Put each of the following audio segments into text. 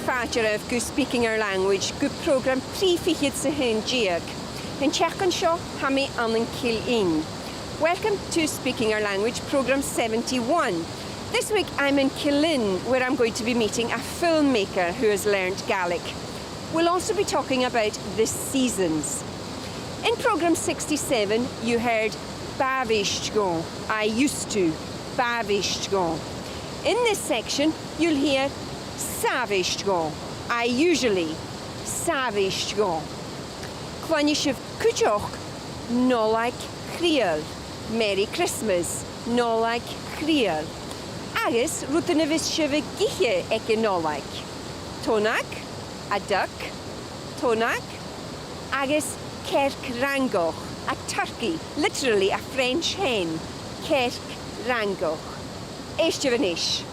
fáidir go speaking our language go program prífichiid sa hen diag. Hen checan seo ha mi an Killeen. Welcome to Speaking Our Language, program 71. This week I'm in Killeen, where I'm going to be meeting a filmmaker who has learned Gaelic. We'll also be talking about the seasons. In program 67, you heard Bavishgo, I used to, Bavishgo. In this section, you'll hear Savishgo, I usually, Savishgo. Clonishif Kujoch, no like Creole. Merry Christmas, no like Creole. Agus rutanavis shiva giche eke no like. Tonak, a duck, tonak, agus kerk rangoch, a turkey, literally a French hen. Kerk rangoch. Eishtevanish.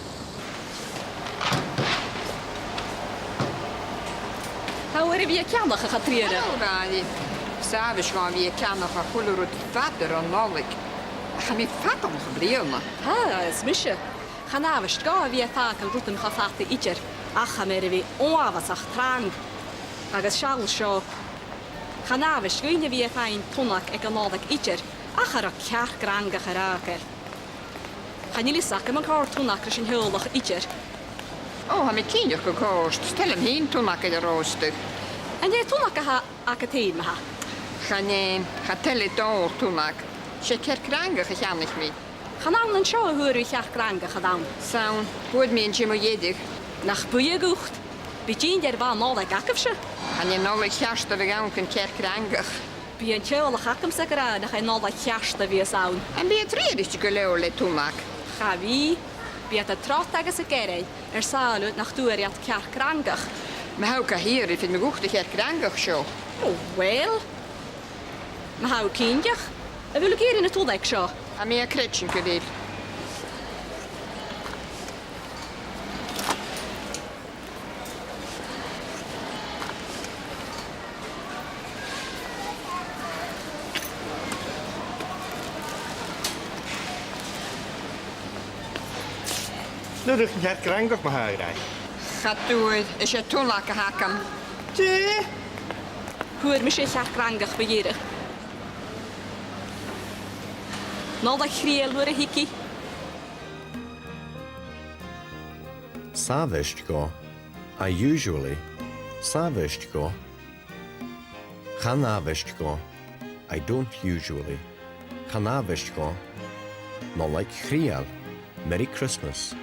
How are you canach a chatriere? Alright. S'avonds gaan we canach a chullerud vader an nolik. Ga mi fat om geblieben. Ha, is misje. Gaan avond ga wie vaak een routen gevatte ieder. Ach, ga meer wie onavondsach trang. Agus schal scho. Gaan avond goeie wie fijn tonak ek een nolik ieder. Ach, er kerk range geraken. Gaan jullie zakken mijn kaart tonak is een huldig ieder. Oh, ha mi kindje gekost. Stel hem heen tonak in de rooster. En jij tonak ha akateen me ha. Ga tellen door tonak. Ze kerk range gegaan ik mee. Gaan aan een show hoor je kerk range gedaan. Zo'n goed mensje moet jedig. Nach boeie gocht. Begin der baan nolik akefsje. Ga je nolik jaste we gaan een kerk range. Bij een tjolle hakem zeker dat hij nolik jaste weer zou. En bij het reden geloole tonak. Ga wie? Bij het trottage ze keren. Zou het nach door het kerk range. Maar hoe kan hier if het me goed de kerk range show? Oh, wel. Maar hou kindje. En wil ik hier in het toedek zo? Ga meer kretsen gedeel. Nu de kerk rangoch maar huirai. Gaat door, is je tonak hakken. Tje? Hoe er misschien kerk range begieren. Nou dat griel worden hikkie. Savishgo, I usually. Savishgo. Chanavishgo, I don't usually. Chanavishgo. Not like Chrial. Merry Christmas.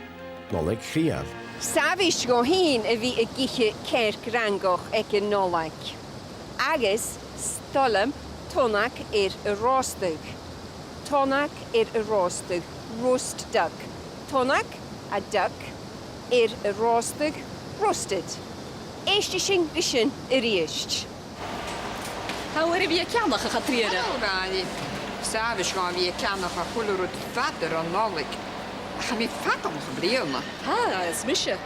Not like Chrial. Savish go heen a vi a giche kerk rangoch eke no like. Agus stolum tonak a rostug. Tonak a rostug, roast duck. Tonak, a duck, a rostug, roasted. Eistishin gishin riest. How are you canach a chatriere? Alright. S'avonds gaan we canach a chullerud vader an nolik. Ga mi fat om geblieben. Ha, is misje.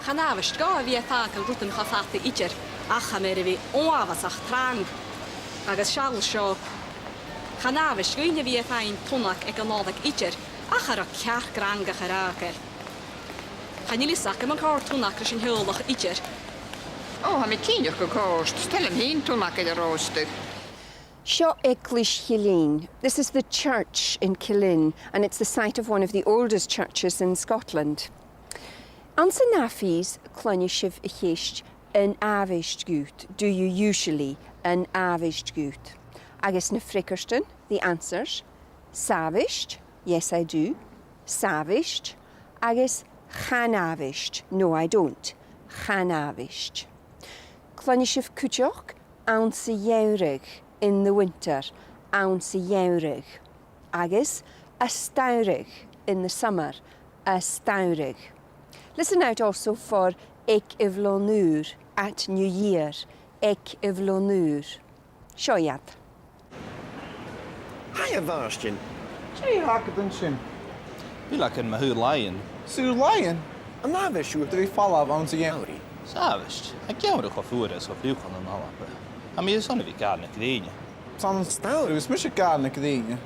Gaan avond ga wie vaak een routen gevatte ieder. Ach, ga meer wie onavondsach trang. Agus schal scho. Gaan avond goeie wie fijn tonak ek een nolik ieder. Ach, er kerk range geraken. Gaan jullie zakken mijn kaart tonak is een huldig ieder. Oh, ha mi kindje gekost. Stel hem heen tonak in de rooster. Seo Ecklish Killeen. This is the church in Killeen, and it's the site of one of the oldest churches in Scotland. Ansa nafis clonyshiv ichish an avisht gut. Do you usually an avisht gut? Agus na frickerston, the answers. Savisht, yes I do. Savisht. Agus chanavisht, no I don't. Chanavisht. Clonyshiv kujoch, ounce yeurig. In the winter, ounce yeurig. Agus, a staurig in the summer, a staurig. Listen out also for ek ivlonur at New Year, ek ivlonur. Shoyat. Hiya, Varstin. Gee, Hackabin sin. Bí le an mathú lion. Sú lion? An nábheith siú do bhí fallab an sa gheannaí. Savist, a ceann go fuair so fiúchan an hálapa. A mí sanna bhí gáil na cdíine. Tá an stair, gus mis gáil na cdíine.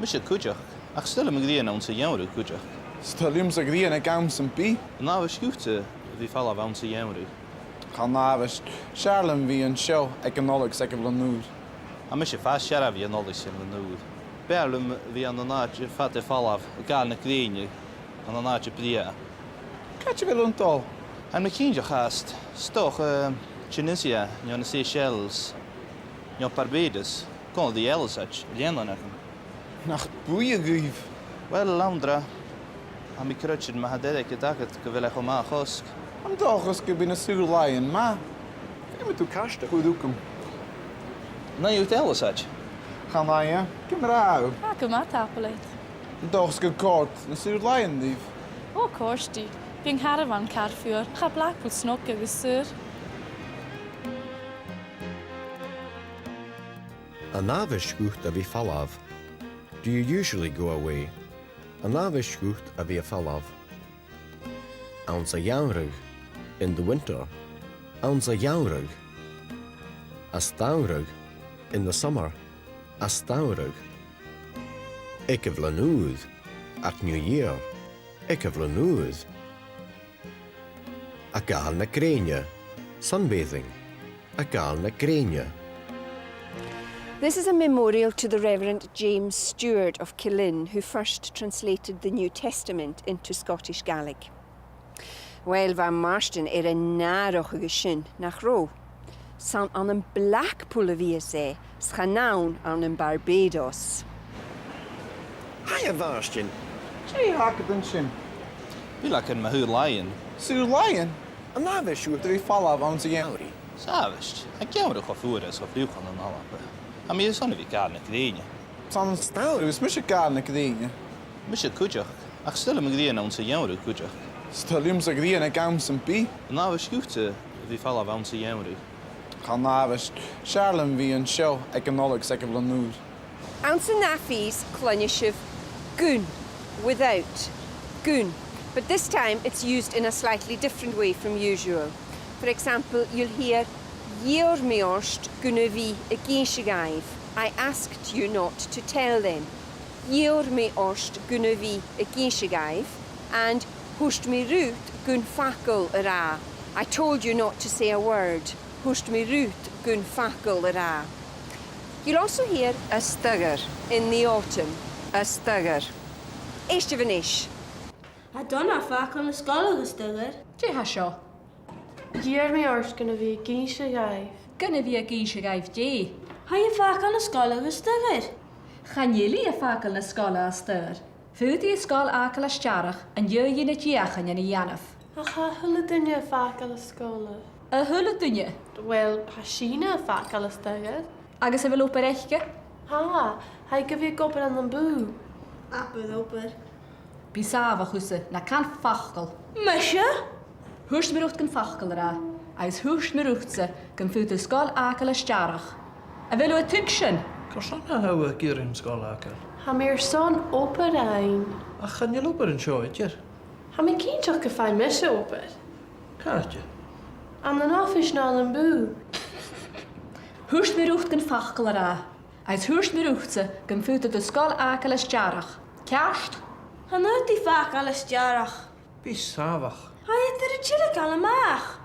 Mis sé cuideach, ach stilla a gdíana an sa gheanrú cuideach. Stalium sa gdíana gam san bí. An nábheith sciúte bhí fallab an sa gheanrú. Canavist, Charlem wie een show, economics, ik heb nood. A mis sé fast se a bhí an nóla sin le núd. Bearlum bhí an náid fat fallh gáil na gríine an an náide bria. Cat je wil een tol? An na cínide chast, stoch Tunisia, ní na Seychelles, ní Barbados, con the Elsach, Léanana. Nach boeie grief. Well, Landra, a mi crutchid ma hadedek dagat go bhfuil go má chosk. Am dag is ik binnen zuur lion, ma. Je moet ook kasten. Goed ook hem. Na ju Elsach. Gaan wij, ja? Kim rauw. Ah, go maith tapalaid. Am dag is ik kort, een zuur lion lief. Ó cóistí, bhíon Harvan carfiúr, cha Blackpool snog agus suúr. An ábhaisciúcht a bhí fallabh. Do you usually go away? An ábhaisciúcht a bhí fallabh. Ans a jaanrug in the winter. Ans a jaanrug. A staanrug in the summer. A staanrug. Ik heb lanúð at New Year. Ik heb lanúð. A gáil na gréine. Sunbathing. A gáil na gréine. This is a memorial to the Reverend James Stewart of Killin, who first translated the New Testament into Scottish Gaelic. Well, van Marston een narochige sin nach ro. San an een Blackpool a wie sé, schanaun an een Barbados. Hiya, Varstin. Gee, hakken den shin. Bí le an mathú lion. Zuur lion? An ábhaisciúcht Er is vallen aan zijn Áirí. Savist, a ceamra go fuair so fiúchan an álape. A mi sanna bhí gáil na gríine. San stel, er is misje gaan ik dingen. Mi sé cuideach, ach stille me gríine an sa jaamra cuideach. Stel hem ze grien en kam zijn pie. An ábhaisciúchte bhí fallh an sa jaamra. Canavist, Charlem wie een show, economics, ik heb nood. Ounce naffies clunishiv gun, without, gun. But this time it's used in a slightly different way from usual. For example, you'll hear Yeor meorst gunavi a geishagaif. I asked you not to tell them. Yeor meorst gunavi a geishagaif and husht me root gun fakul ara. I told you not to say a word. Husht me root gun fakul ara. You'll also hear a stugger in the autumn. A stugger. Eishtevanish. I donna facan na scola agus tugur. Dé ha seo. Díar mé ors gona bhí císe gaibh. Gynna bhí a gíise gaibh dé. Ha je facan na scola agus tugur. Chanélí a facail na scola a stir. Fuútaí scáil acail a stearach an dheoghí na diachan na dhéanamh. A cha thula duine facail a scóla. A thula duine, Well, ha sína facail a stagad. agus a bhfuil opareiche, Ha, ha go bhí gopur an bú. Apud oper. bí sáfa chusa na can fachcail. Mysja? Thuist mar ucht gan fachcail rá, agus thuist mar uchtsa gan fuúta scáil acail a stearach. A bhfuil a tuig sin, Cos anna hawa gyrin sgol acar. Ha mér son opar ein. A chan yl ober yn sio edrych. Ha mé cínteach go fáin mis opar. Cartje. An an áfis ná an bú. thuist mar ucht gan fachcail rá, agus thuist mar uchtsa gan fuúta do scáil acail a stearach. Ceast? Ha nooit die facan is jarach. Bí safach. Ha je er een chillik aan de maag.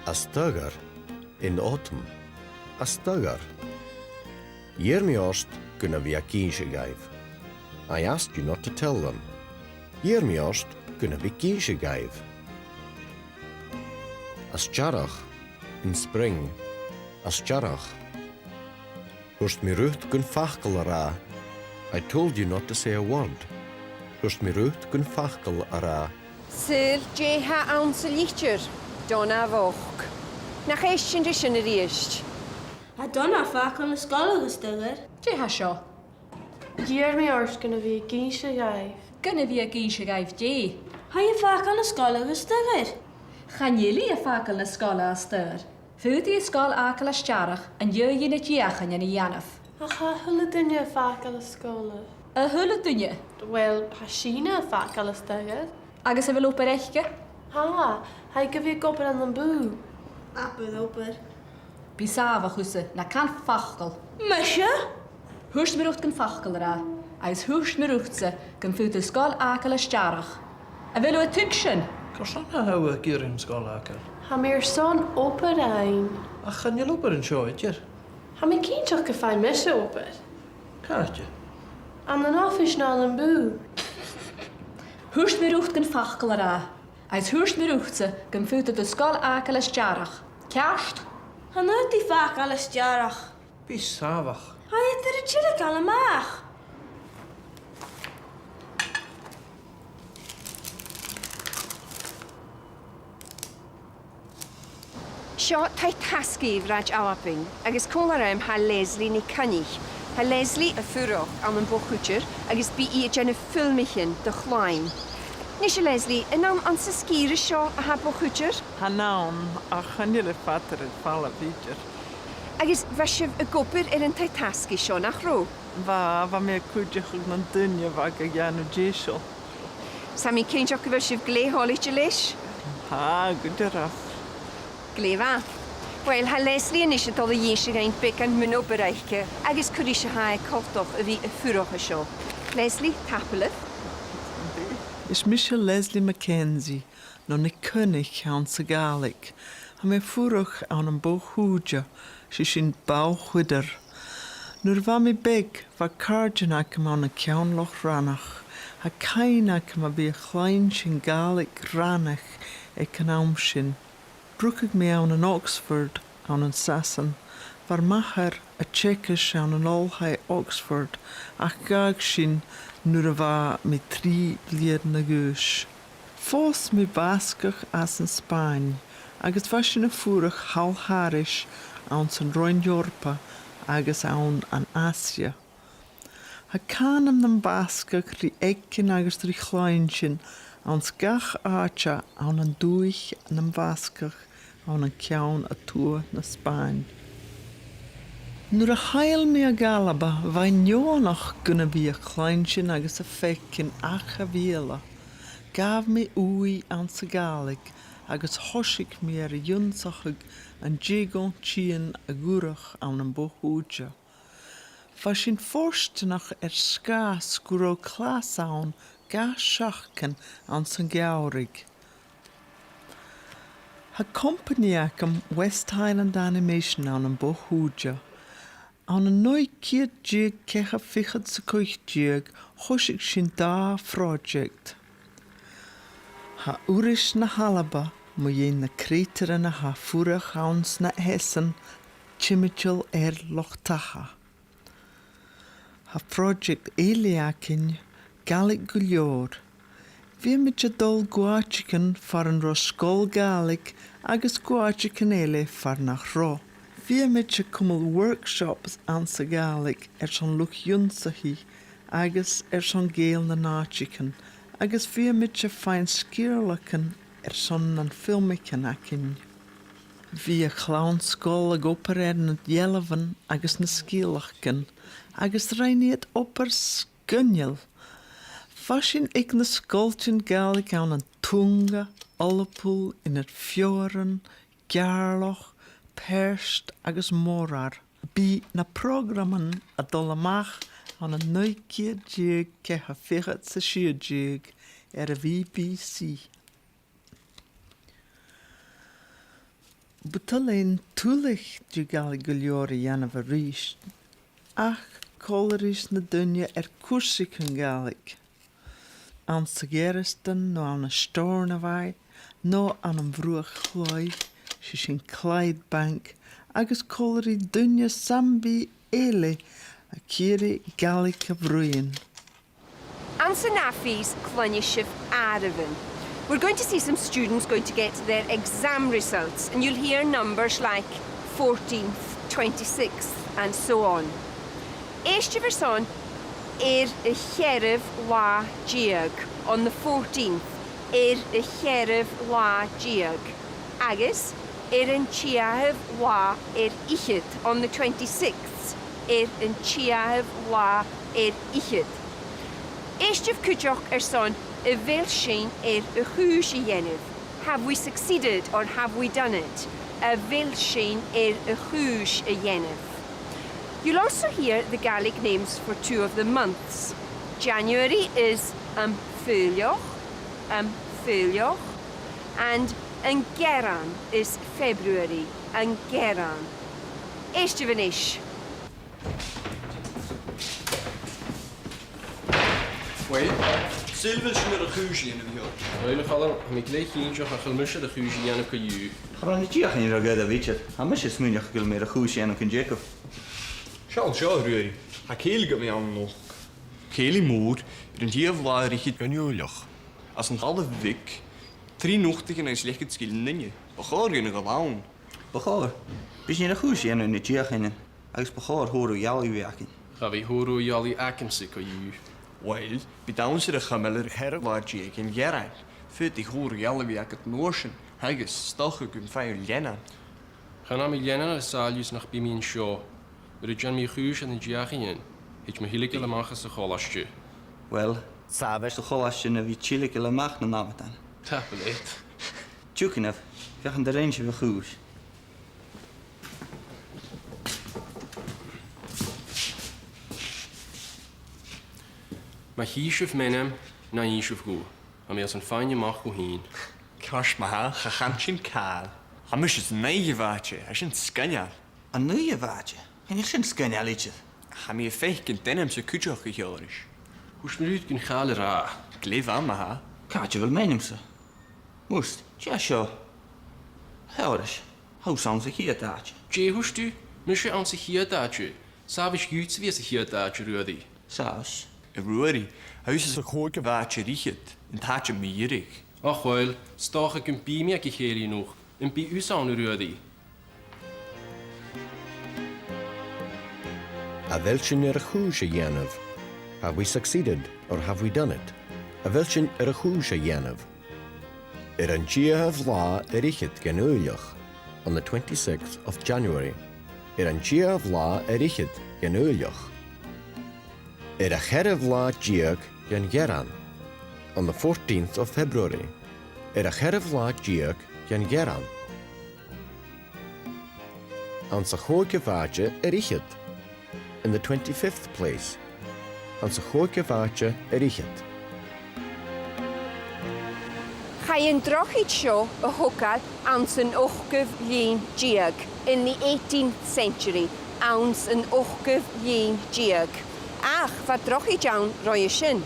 A stugger in autumn. A stugger. Year me orst gonna be a kiesje gaif. I asked you not to tell them. Year me orst gonna be kiesje gaif. A stjarach in spring. A stjarach. Hust me rucht gun fachkel ara. I told you not to say a word. Hust me rucht gun fachkel ara. Sir Jeha ounce lichter. Donna voch. Nach eistchen de sin riist. Ha donna facan is scola agus tugur. Dé ha seo. Díar mé ors gona bhí císe gaibh. Gynna bhí a gíise gaibh dé. Ha je facan is scola agus tugur. Chanélí a facail na scála a stir. Fuútaí scáil acail a stearach an dheoghí na diachan na dhéanamh. A cha thula duine facail a scóla. A thula duine, Well, ha sína facail a stagad. agus a bhfuil opareiche, Ha, ha go bhí gopur an bú. Apud oper. bí sáfa chusa na can fachcail. Mysja? Hús mir ucht gan fachgal ra, agus hús mir uchtse gan fút a scoil acal istearach. A bhfuil a tuig sin? Cos na hawa gyr yn sgol acal. Ha mér son oper ein. A chan je loper yn sio, ydyr? Ha mé cínteach go fáin mis oper. Cartje. An an office ná an bú. Hús mir ucht gan fachgal ra, agus hús mir uchtse gan fút a scoil acal istearach. Ceast? Han uit die vaak alles jarach. Bí safach. Ha je er een chillik allemaal. Seo tai tasgu raj awaping, agus cólaram ha Leslie ni cynnig. Ha Leslie y ffwroch am yn bochwtr, agus bu i gen y ffilmichin dy chlaim. Nes y Leslie, yn am sysgir y sio a ha bochwtr? Ha nawn, a chanil y ffater y ffala fidr. Agus fasif y gobr yn tai tasgu sio nach ro? Fa me cwydych yn dynia fag a gianw jesio. Sa mi ceintoch gyfysif gle holi lish? Ha, gwydyraf. Gle fa? Wel, ha Leslie yn eisiau dod o iesig ein bic yn mynd o bereiche, agus cwrisio ha e coltoch y fi y ffwroch y sio. Leslie, tapelydd? Is Michel Leslie Mackenzie, no ne König aan se Gaelic. Ha me ffwrwch aan een boog hwydja, si sy'n bauchwydder. Nur va mi beg, va cardian ac am aan een ciawnloch ranach. Ha cain ac am a bi a chlein sy'n Gaelic ranach e canaum sy'n. Brwcig me aan een Oxford, aan een Sasson. Var macher a Tjekisch aan een olhai Oxford, ach gaag sy'n nur va mi 3 blier na gúis. Fós mi bascach as in Spáin, agus va sy'n a fwrach halharish aan sy'n roin Europa, agus aan an Asia. Ha canam nam bascach ri ekin agus ri chlein sy'n aan sgach acha aan an dúich nam bascach aan an ciawn a túr na Spáin. Nur a hail me a galaba, vain nionach gynna bi a chleinsyn agus a fecyn ach a fiela. Gaf me ui an sa Gaelic, agus hosig me ar a yunsachig an jigon chien a gurach an an bohúja. Va sin forstenach skas guro klas an ga shachken an san Gàidhlig. Ha company acum West Highland Animation an an bohúja. An een nooit keer jig kecha fichad sa kuich jig, hosig sin da project. Ha urish na halaba, mo jen na kreter na ha furach hauns na hessen, chimichel lochtacha. Ha project Eliakin, Gaelic gulior. Wie mit je dol guachiken far een roskol Gaelic, agus guachiken ele far nach ro. Wie met je kummel workshops aan sa Gaelic son luch junsahi, agus son geel na nachiken, agus wie met je fein skierlaken son an filmiken akin. Wie clownskol ag opper het jelven agus na skielachen, agus reini het opper skunjel. Fashin ik na skoltjen Gaelic aan een tunga, allepoel in het fjoren, Gàidhlig, Perst agus morar. Bí na programman a dolamach an an nuikiad jig cecha fichat sa siad jig a BBC. Butalén túlich jig Gaelic guliori janna va ríist. Ach, colaris na dunne cursig an Gaelic. An sa geristan no an a storna vai, no an an vroeg chloi, si sin Clydebank, agus colarí dunne sambi ele a kiri Gaelic a bruin. Ansa Nafi's Cloniship Aravan. We're going to see some students going to get their exam results, and you'll hear numbers like 14th, 26th, and so on. Eistio verson y cherif la giag on the 14th, y cherif la giag. Agus, yn chiahef la ichyd on the 26th, yn chiahef la ichyd. Eistiof cwdioch son y felsin y chwys I yenif. Have we succeeded or have we done it? Y felsin y chwys y yenif. You'll also hear the Gaelic names for 2 of the months. January is Fúilioch, and Geran is February, Geran. Eiste Vanish. Well, Silver should have a cushion in the yard. Well, Colin, I'm glad you have a mush of the cushion and a you. Chran tíach in ragad a víte, ha mis is múneach gil mé a chúisi an Jacob. Sean Shaw, really. I kill got me on no. Kelly mood, in díomh lá ich ganúlach. As an halve week, 3 nochtigen en slecht skillen ninje. Begaar je nog aan. Begaar? Bis je een chúisi an in tíach in. Agus begaar hoor jali werken. Ga we hoor jali akense kan you. Well, bij dansen de gemeller herwaardje in Gerard. Vet ik hoor jali werk het noorschen. Hages stoche kun fijn lena. Ga na mi lena de salius nach bij mijn show. Maar Jan mi chúis en diachien. Het me hilik le mach as a cholastje. Well, sabes de cholastje na vi chilik le mach na namatan. Tapelet. Tjukinef, vechen de range we goed. Maar hiesuf menem, na hiesuf go. Am als een fijne mag go heen. Kash ma gachantje kaal. Hamus is nege waardje, als een skanja. Een nieuwe waardje? En ik zijn skanja liedje. Ga me fech kind denem se kutjoch gejorisch. Hoe smeruut kun gale ra? Ik leef aan ma. Kaartje wel meenem ze. Moest, ja zo. Helders, hoe zou zich hier taartje? Je hoest u, misje aan zich hier taartje. Savisch juts wie zich hier taartje rudy. Saus. Rudy, huis is een goeie waardje riechet. En taartje mierig. Ach wel, stach ik een bij mij gekeri nog. En bij u zou rudy. A welchen er a chúise dhéanamh? Have we succeeded or have we done it? A welchen er a chúise dhéanamh? An díomh lá richit gan úileach on the 26th of January. An díomh lá richit gan úileach. A cheirh lá díag gan Geran on the 14th of February. A cheirh lá díag gan Geran. An sa chóige bhaide richit in the 25th place, an sa chóige bhaide richit. Cha'n drochid seo a hogad ans yn ochgyf lyn diag in the 18th century, ans yn ochgyf lyn diag. Ach, fa drochid iawn roi ysyn.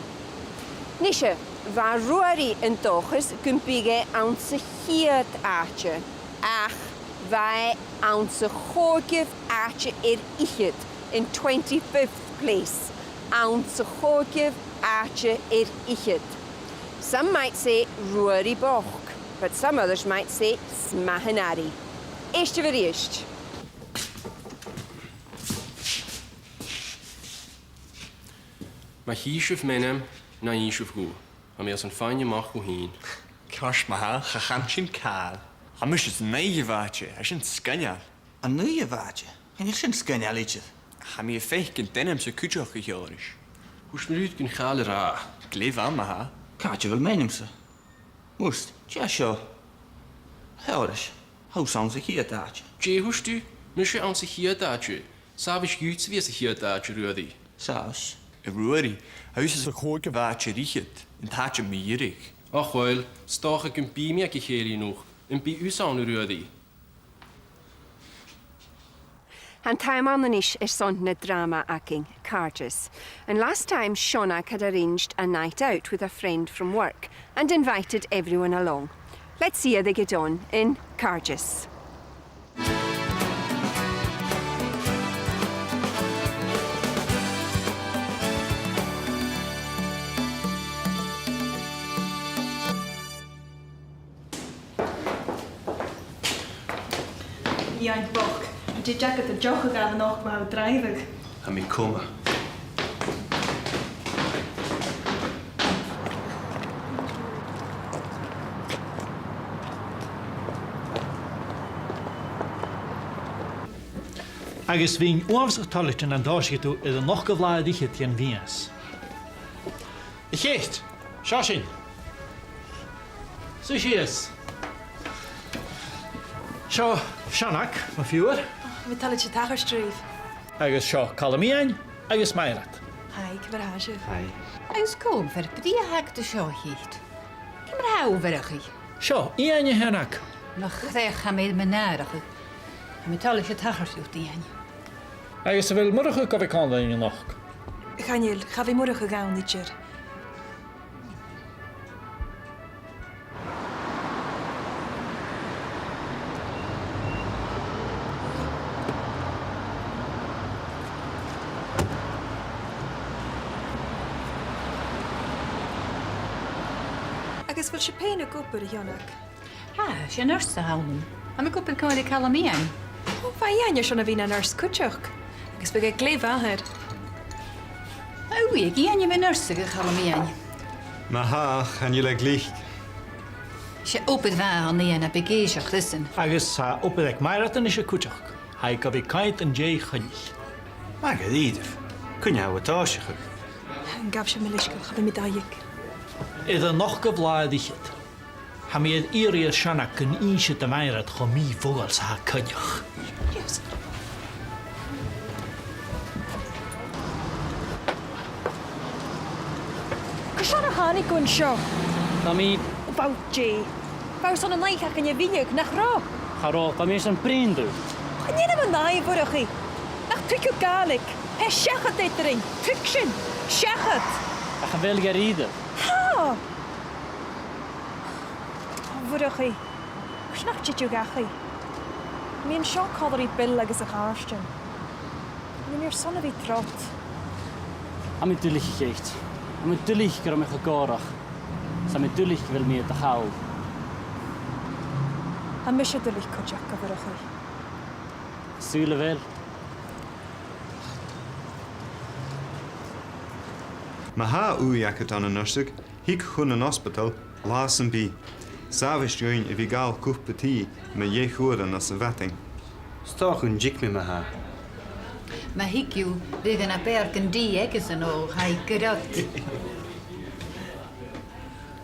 Nisha, fa rwari yn dochus gympige ans y hiad ache. Ach, fa ans y chogif ache ichyd in 25th place, ans y chogif ache ichyd. Some might say Ruari Boch, but some others might say Smahanari. Eiste Variest. Maar hiesuf menem, na hiesuf go. Am als een fijne mag go heen. Kash ma gachantje kaal. Hamus is nege waardje, als een skanja. Een nieuwe waardje? En ik zijn skanja liedje. Ga me fech kind denem se kutjoch gejorisch. Hoe smeruut kun gale ra? Ik leef aan ma. Kaartje wel meenem ze. Moest, ja zo. Helders, hoe zou zich hier taartje? Je hoest u, misje aan zich hier taartje. Savisch juts wie zich hier taartje rudy. Saus. Rudy, huis is een goeie waardje riechet. En taartje mierig. Ach wel, stach ik een bij mij gekeri nog. En bij u zou rudy. And time on the nish is son drama acting, Carges. And last time, Shonak had arranged a night out with a friend from work and invited everyone along. Let's see how they get on in Carges. Iain Boch. Did jacket the joch gan noch ma dreiweg. Ha mi komme. Agus bhín uamhsachtálaiste an dáisceú is an noch go bhláidíche tíon bhías. I chéist, seo sin. Sú sios. Seo Seanach, má fiúr? Mi tal je tager stríf. agus seo calamíain agus mairat. Hai, cyfarage. Agus cwm fer bdi a hag dy sio hyd. Cymr haw ferach i. Seo, ian i hynach. Na chrech am eid mynarach i. Am i talu eisiau tachar siwt i an. Agus y fel mwrach o gofi conda yn noch. Chanil, cha fi mwrach y gawn i dyr. Agus fel siapein o gwbr i hionach. Sian yrsa hawn. Am i gwbl cael ei cael am ian. O, fa ian ysio na fi'n nyrs cwtioch. Agus bydd eich glef aher. Awi, ag ian i fy'n yrsa gael cael am ian. Mae ha, chan i Gàidhlig. Sia opyd fa o'n ian a begeisiach lysyn. Agus sa opyd ag mairat yn eisiau cwtioch. Hai gofi caint yn jay chynll. Mae gyd idaf. Cwn iawn o tasiach. Yn gaf siya milisgol, cha fi mi daig. Iddo noch gyflaad ichyd. Ha mi edd iriau sianach yn eisiau dy mairat cho mi fwgal sa cynioch. Yes. Cysio na hani gwn sio. Na mi... Baw Jay. Baw son yn laich ac yn y finig, nach ro. Charo, pa mi eisiau'n brindw. Yn ydym yn ddau fwrwch chi. Nach tricio Gaelic. He siachad eidring. Tricsyn. Siachad. A cha fel gerida. Ha! Fwrwch chi. Cys nach titio gachu. Mi'n sio codr i bil agos y charstyn. Mi'n i'r son o fi trot. A mi dylich i geit. A mi dylich gyda me'ch o gorach. Sa mi dylich fel mi ydych hawl. A mi eisiau dylich cwtiach o fwrwch chi. Sŵl y fel. Mae ha wy ac ydyn yn ysig, hig chwn yn hospital, las yn bi. Safes yw'n i fi gael cwp y tŷ, mae ie chwr yn as y feting. Stoch yn jig mi mae ha. Mae higiw fydd yna berg yn di egys yn ôl, hai gyrad.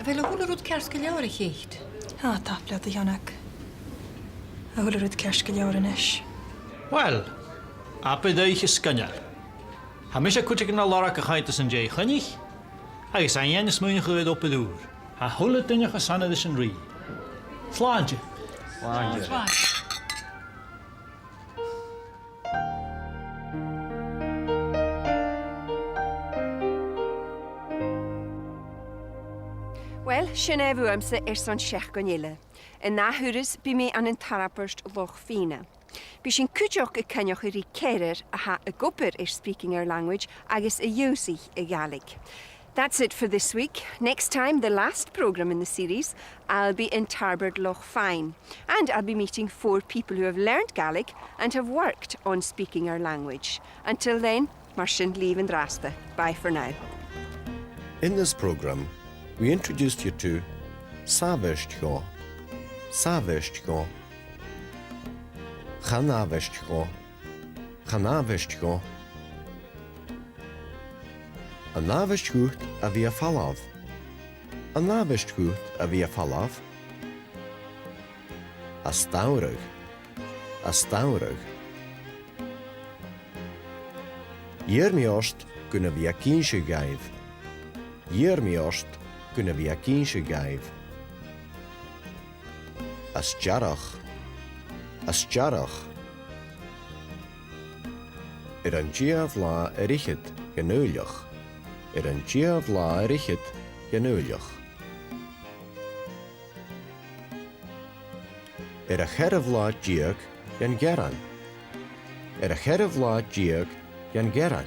Fel o hwyl rwyd cersgyl awr i chyd? Ha, tabliad y hionag. A hwyl rwyd cersgyl awr yn ish. Wel, a bydd eich ysgynial. Ha mi eisiau cwtig yn alorach a chaitas yn jay chynich. Agus a ien ysmwyn chwyd o bydwr. A hwlyd dynach a sanad ys yn rhi. Slaange. Slaange. Wel, sy'n efw amser son siach gonile. Yn na hwrys bu mi an yn tarapyrst loch fina. Bu sy'n cwtioch y cynioch i ri cerir a ha y gwbyr speaking our language agos y iwsich y Gaelic. That's it for this week. Next time, the last programme in the series, I'll be in Tarbert Loch Fyne. And I'll be meeting 4 people who have learned Gaelic and have worked on speaking our language. Until then, Marsin Leave and Drasta. Bye for now. In this programme, we introduced you to Savestjo, Savestjo, Chanavestjo, Chanavestjo, a navestjúcht a bhí a fallaf. A navestjúcht a bhí a fallaf. A staurug. A staurug. Jérmiost gynna bhí a cínshe gaibh. Jérmiost gynna bhí a cínshe gaibh. A stjarach. A stjarach. An díomh lá a richid genúileach. An díomh lá a richid genúileach. A cheirh lá díag gan geran. A cheirh lá díag gan geran.